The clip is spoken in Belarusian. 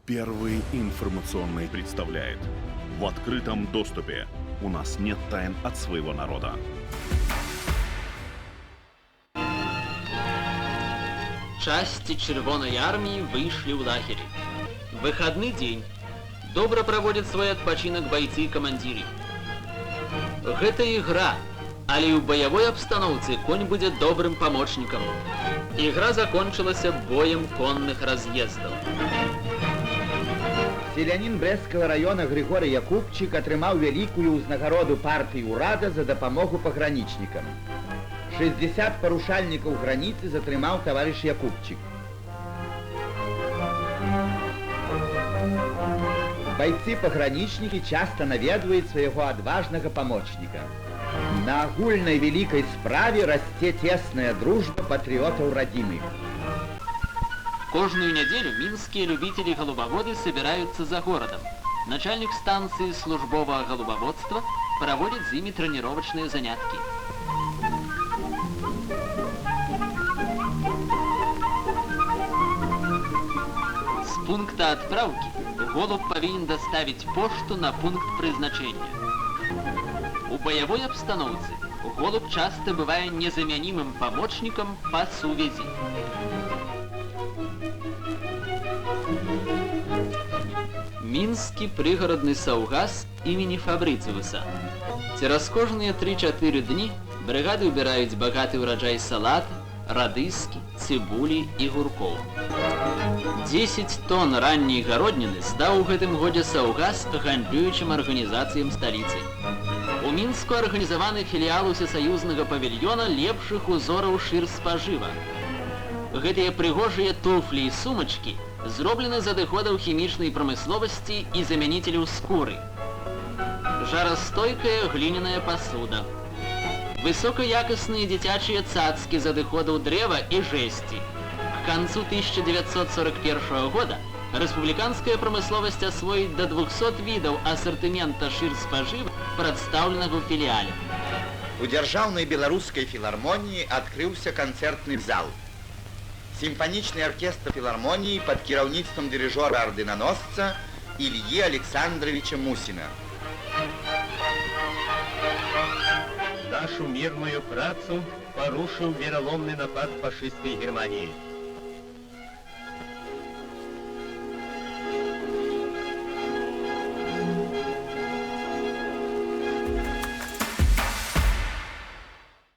Первый информационный представляет. В открытом доступе. У нас нет тайн от своего народа. Части Червоной армии вышли в лагерь. Выходный день. Добро проводят свой отпочинок бойцы и командиры. Гэта игра, але ў баявой абстаноўцы конь будзе добрым помощником. Игра закончилась боем конных разъездов. Селянін Брэсцкага района Григорий Якубчик атрымаў вялікую ўзнагароду партыі ўрада за дапамогу пагранічнікам. 60 парушальнікаў граніцы затрымаў таварыш Якубчик. Бойцы-пагранічнікі часта наведваюць свайго адважнага памочніка. На агульнай вялікай справе расце цесная дружба патрыётаў радзімы. Кожную неделю минские любители голубоводы собираются за городом. Начальник станции службового голубоводства проводит с ними тренировочные занятки. С пункта отправки голубь повинен доставить пошту на пункт призначения. У боевой обстановки голубь часто бывает незаменимым помощником по сувязі. Мінскі прыгарадны саўгас імені Фабрыцыуса. Цераз кожныя 3-4 дні брыгады ўбіраюць багаты ўраджай салаты, радыскі, цыбулі і гуркоў. 10 тонн ранняй гародніны здаў у гэтым годзе саўгас гандлюючым арганізацыям сталіцы. У Мінску арганізаваны філіял усесаюзнага павільёна лепшых узораў шырспажыва. Гэтыя прыгожыя туфлі і сумачкі зроблены з адыходаў хімічнай прамысловасці і замянителяў скуры. Жарастойкая гліняная посуда. Высокаякасныя дзіцячыя цацкі з адыходаў дрэва і жэсці. К концу 1941 года рэспубліканская прамысловасць асвоіць да 200 відаў асартымента шырспажыва, прадстаўленага ў філіяле. У дзяржаўнай беларускай філармоніі адкрыўся канцэртны зал. Симфоничный оркестр филармонии под кіраўніцтвом дирижера-орденоносца Ильи Александровича Мусина. Нашу мирную працу порушил вероломный напад фашистской Германии.